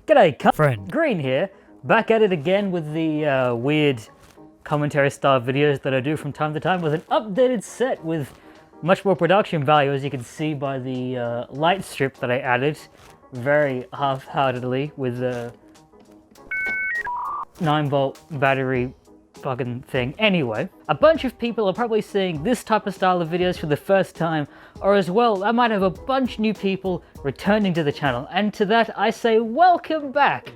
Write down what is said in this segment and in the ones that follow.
G'day, friend. Green here, back at it again with the weird commentary style videos that I do from time to time with an updated set with much more production value, as you can see by the light strip that I added very half-heartedly with a 9-volt battery fucking thing. Anyway, a bunch of people are probably seeing this type of style of videos for the first time, or as well, I might have a bunch new people returning to the channel, and to that I say welcome back.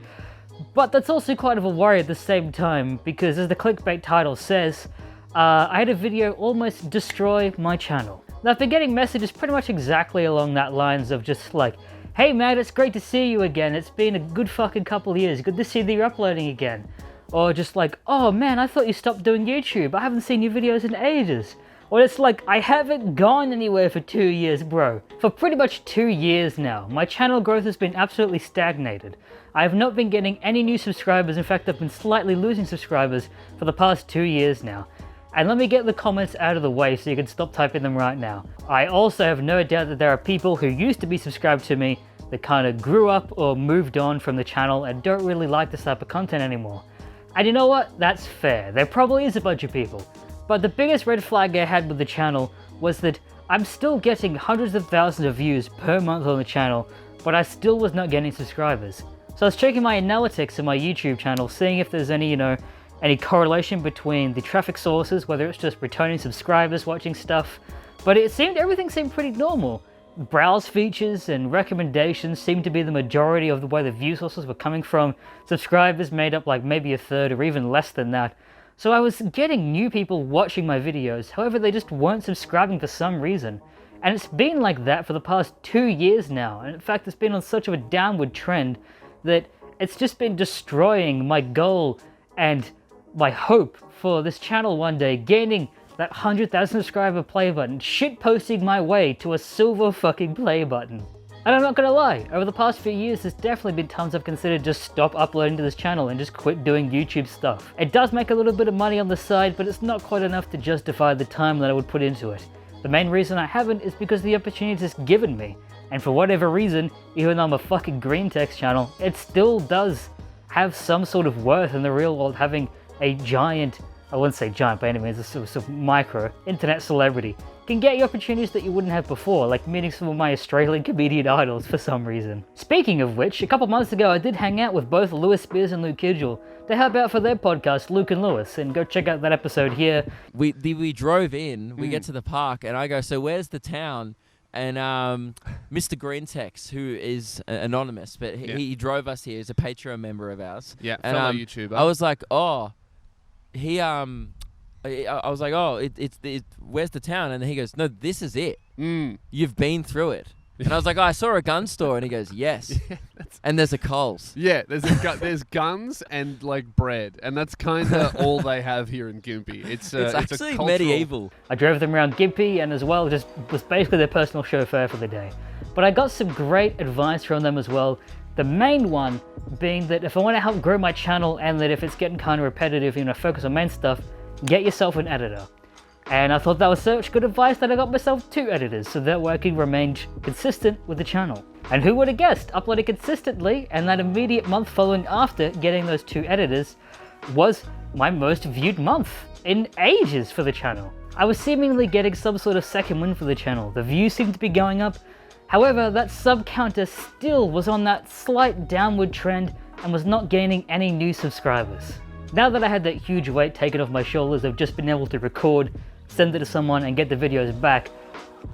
But that's also kind of a worry at the same time, because as the clickbait title says, I had a video almost destroy my channel. Now I've been getting messages pretty much exactly along that lines of just like, hey man, it's great to see you again, it's been a good fucking couple of years, good to see that you're uploading again. Or just like, oh man, I thought you stopped doing YouTube, I haven't seen your videos in ages. Or it's like, I haven't gone anywhere for 2 years, bro. For pretty much 2 years now, my channel growth has been absolutely stagnated. I have not been getting any new subscribers, in fact I've been slightly losing subscribers for the past 2 years now. And let me get the comments out of the way so you can stop typing them right now. I also have no doubt that there are people who used to be subscribed to me that kind of grew up or moved on from the channel and don't really like this type of content anymore. And you know what? That's fair. There probably is a bunch of people. But the biggest red flag I had with the channel was that I'm still getting hundreds of thousands of views per month on the channel, but I still was not getting subscribers. So I was checking my analytics in my YouTube channel, seeing if there's any, any correlation between the traffic sources, whether it's just returning subscribers watching stuff, but everything seemed pretty normal. Browse features and recommendations seemed to be the majority of the way the view sources were coming from. Subscribers made up like maybe a third or even less than that. So I was getting new people watching my videos, however they just weren't subscribing for some reason. And it's been like that for the past 2 years now, and in fact it's been on such of a downward trend that it's just been destroying my goal and my hope for this channel one day gaining that 100,000 subscriber play button, shitposting my way to a silver fucking play button. And I'm not gonna lie, over the past few years there's definitely been times I've considered just stop uploading to this channel and just quit doing YouTube stuff. It does make a little bit of money on the side, but it's not quite enough to justify the time that I would put into it. The main reason I haven't is because the opportunity is given me, and for whatever reason, even though I'm a fucking green text channel, it still does have some sort of worth in the real world, having a giant, I wouldn't say giant by any means, a sort of micro internet celebrity can get you opportunities that you wouldn't have before, like meeting some of my Australian comedian idols for some reason. Speaking of which, a couple months ago I did hang out with both Lewis Spears and Luke Kidgel to help out for their podcast, Luke and Lewis, and go check out that episode here. We drove in, we get to the park, and I go, so where's the town? And Mr. Greentex, who is anonymous, but he drove us here, he's a Patreon member of ours. Yeah, and, fellow YouTuber. I was like, oh, I was like, oh, where's the town? And he goes, no, this is it. You've been through it. And I was like, oh, I saw a gun store. And he goes, yes. Yeah, and there's a Coles. Yeah, there's guns and like bread. And that's kind of all they have here in Gympie. It's actually a cultural... medieval. I drove them around Gympie and as well just was basically their personal chauffeur for the day. But I got some great advice from them as well. The main one being that if I want to help grow my channel and that if it's getting kind of repetitive, focus on main stuff, get yourself an editor. And I thought that was such good advice that I got myself 2 editors so that way I can remain consistent with the channel. And who would have guessed, uploading consistently and that immediate month following after getting those 2 editors was my most viewed month in ages for the channel. I was seemingly getting some sort of second win for the channel. The views seemed to be going up. However, that sub counter still was on that slight downward trend and was not gaining any new subscribers. Now that I had that huge weight taken off my shoulders of just being able to record, send it to someone and get the videos back,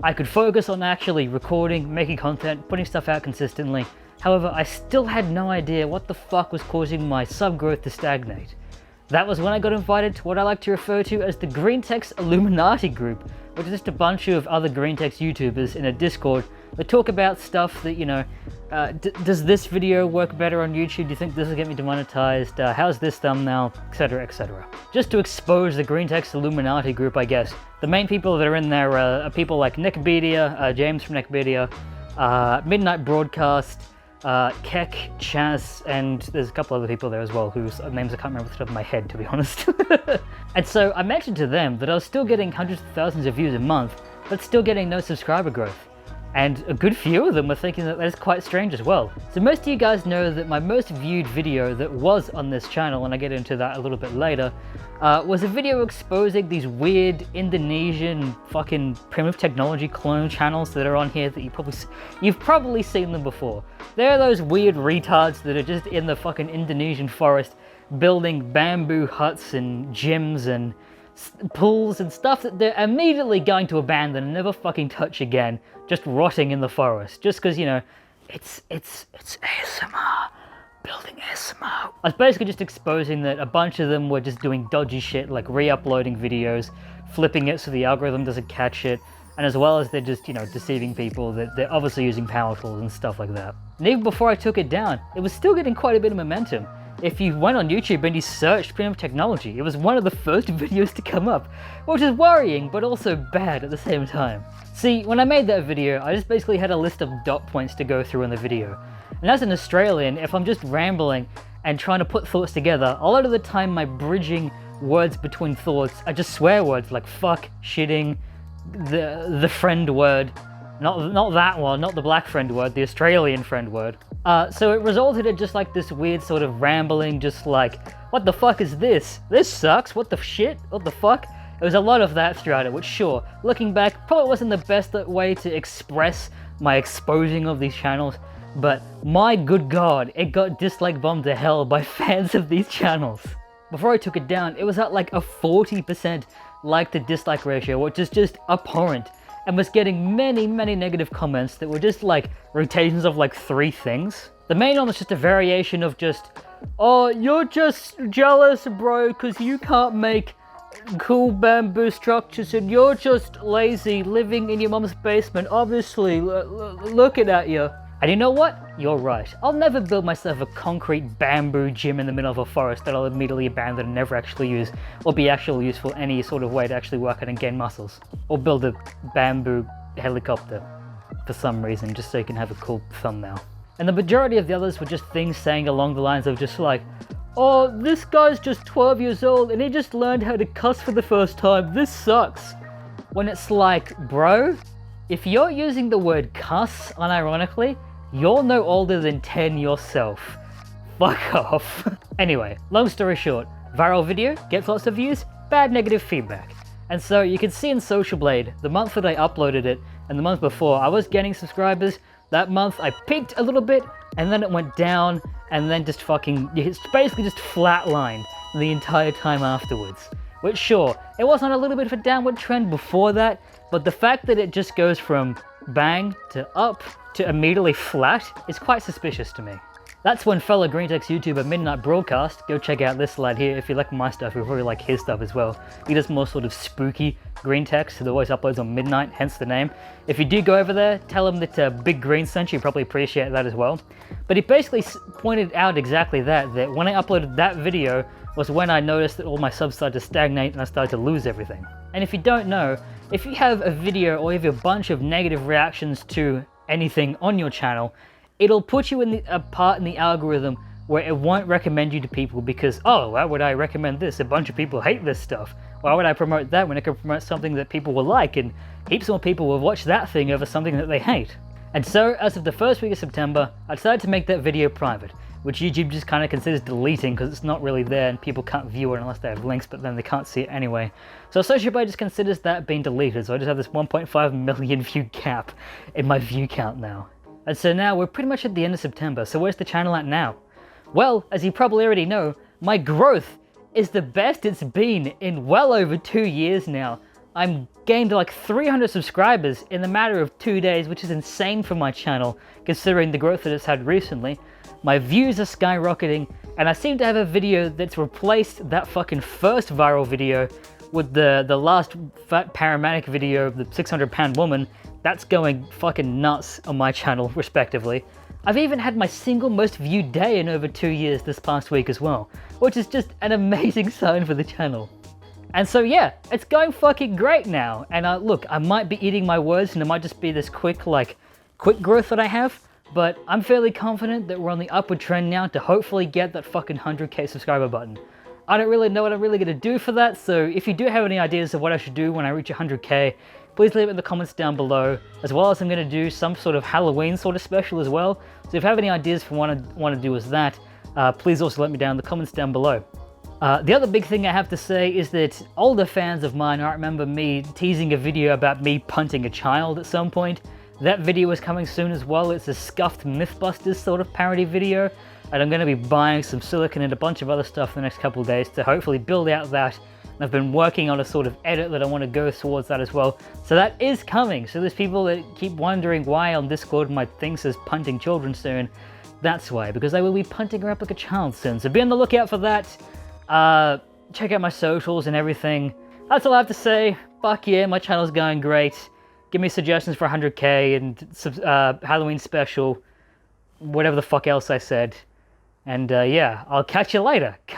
I could focus on actually recording, making content, putting stuff out consistently. However, I still had no idea what the fuck was causing my sub growth to stagnate. That was when I got invited to what I like to refer to as the Green Text Illuminati group, which is just a bunch of other green text YouTubers in a Discord that talk about stuff that, does this video work better on YouTube? Do you think this will get me demonetized? How's this thumbnail? Etc, etc. Just to expose the Green Text Illuminati group, I guess. The main people that are in there are people like Nickbedia, James from Nickbedia, Midnight Broadcast, Keck, Chaz, and there's a couple other people there as well whose names I can't remember off the top of my head, to be honest. And so I mentioned to them that I was still getting hundreds of thousands of views a month, but still getting no subscriber growth. And a good few of them were thinking that is quite strange as well. So most of you guys know that my most viewed video that was on this channel, and I get into that a little bit later, was a video exposing these weird Indonesian fucking primitive technology clone channels that are on here that you've probably seen them before. They're those weird retards that are just in the fucking Indonesian forest building bamboo huts and gyms and pools and stuff that they're immediately going to abandon and never fucking touch again, just rotting in the forest, just because, you know, it's ASMR, building ASMR. I was basically just exposing that a bunch of them were just doing dodgy shit, like re-uploading videos, flipping it so the algorithm doesn't catch it, and as well as they're just, you know, deceiving people, that they're obviously using power tools and stuff like that. And even before I took it down, it was still getting quite a bit of momentum. If you went on YouTube and you searched primitive technology, it was one of the first videos to come up, which is worrying, but also bad at the same time. See, when I made that video, I just basically had a list of dot points to go through in the video. And as an Australian, if I'm just rambling and trying to put thoughts together, a lot of the time my bridging words between thoughts are just swear words like fuck, shitting, the friend word, not that one, not the black friend word, the Australian friend word. So it resulted in just like this weird sort of rambling, just like, what the fuck is this? This sucks, what the shit, what the fuck? There was a lot of that throughout it, which sure, looking back, probably wasn't the best way to express my exposing of these channels, but my good god, it got dislike bombed to hell by fans of these channels. Before I took it down, it was at like a 40% like to dislike ratio, which is just abhorrent, and was getting many negative comments that were just like rotations of like 3 things. The main one was just a variation of just, oh, you're just jealous, bro, because you can't make cool bamboo structures and you're just lazy living in your mom's basement, obviously, looking at you. And you know what? You're right. I'll never build myself a concrete bamboo gym in the middle of a forest that I'll immediately abandon and never actually use, or be actually useful any sort of way to actually work out and gain muscles. Or build a bamboo helicopter for some reason, just so you can have a cool thumbnail. And the majority of the others were just things saying along the lines of just like, oh, this guy's just 12 years old and he just learned how to cuss for the first time, this sucks. When it's like, bro, if you're using the word cuss unironically, you're no older than 10 yourself. Fuck off. Anyway, long story short, viral video, gets lots of views, bad negative feedback. And so you can see in Social Blade, the month that I uploaded it, and the month before, I was getting subscribers. That month I peaked a little bit, and then it went down, and then just fucking, it's basically just flatlined the entire time afterwards. Which sure, it was on a little bit of a downward trend before that, but the fact that it just goes from bang to up to immediately flat is quite suspicious to me. That's when fellow GreenTech's YouTuber Midnight Broadcast, go check out this lad here if you like my stuff, you'll probably like his stuff as well. He does more sort of spooky GreenTechs, that always uploads on midnight, hence the name. If you do go over there, tell him that Big Green sent you, probably appreciate that as well. But he basically pointed out exactly that when I uploaded that video was when I noticed that all my subs started to stagnate and I started to lose everything. And if you don't know, if you have a video or you have a bunch of negative reactions to anything on your channel, it'll put you in a part in the algorithm where it won't recommend you to people because, oh, why would I recommend this? A bunch of people hate this stuff. Why would I promote that when I can promote something that people will like, and heaps more people will watch that thing over something that they hate? And so, as of the first week of September, I decided to make that video private, which YouTube just kind of considers deleting because it's not really there and people can't view it unless they have links, but then they can't see it anyway. So Social Blade just considers that being deleted, so I just have this 1.5 million view gap in my view count now. And so now we're pretty much at the end of September, so where's the channel at now? Well, as you probably already know, my growth is the best it's been in well over 2 years now. I'm gained like 300 subscribers in the matter of 2 days, which is insane for my channel, considering the growth that it's had recently. My views are skyrocketing, and I seem to have a video that's replaced that fucking first viral video with the last fat paramedic video of the 600-pound woman. That's going fucking nuts on my channel, respectively. I've even had my single most viewed day in over 2 years this past week as well, which is just an amazing sign for the channel. And so yeah, it's going fucking great now. And look, I might be eating my words and it might just be this quick growth that I have, but I'm fairly confident that we're on the upward trend now to hopefully get that fucking 100k subscriber button. I don't really know what I'm really going to do for that, so if you do have any ideas of what I should do when I reach 100k, please leave it in the comments down below, as well as I'm going to do some sort of Halloween sort of special as well. So if you have any ideas for what I want to do as that, please also let me down in the comments down below. The other big thing I have to say is that older fans of mine might remember me teasing a video about me punting a child at some point. That video is coming soon as well. It's a Scuffed Mythbusters sort of parody video, and I'm going to be buying some silicon and a bunch of other stuff in the next couple of days to hopefully build out that. And I've been working on a sort of edit that I want to go towards that as well. So that is coming. So there's people that keep wondering why on Discord my thing says punting children soon. That's why, because I will be punting a replica child soon. So be on the lookout for that. Check out my socials and everything. That's all I have to say. Fuck yeah, my channel's going great. Give me suggestions for 100k and Halloween special. Whatever the fuck else I said. And yeah, I'll catch you later.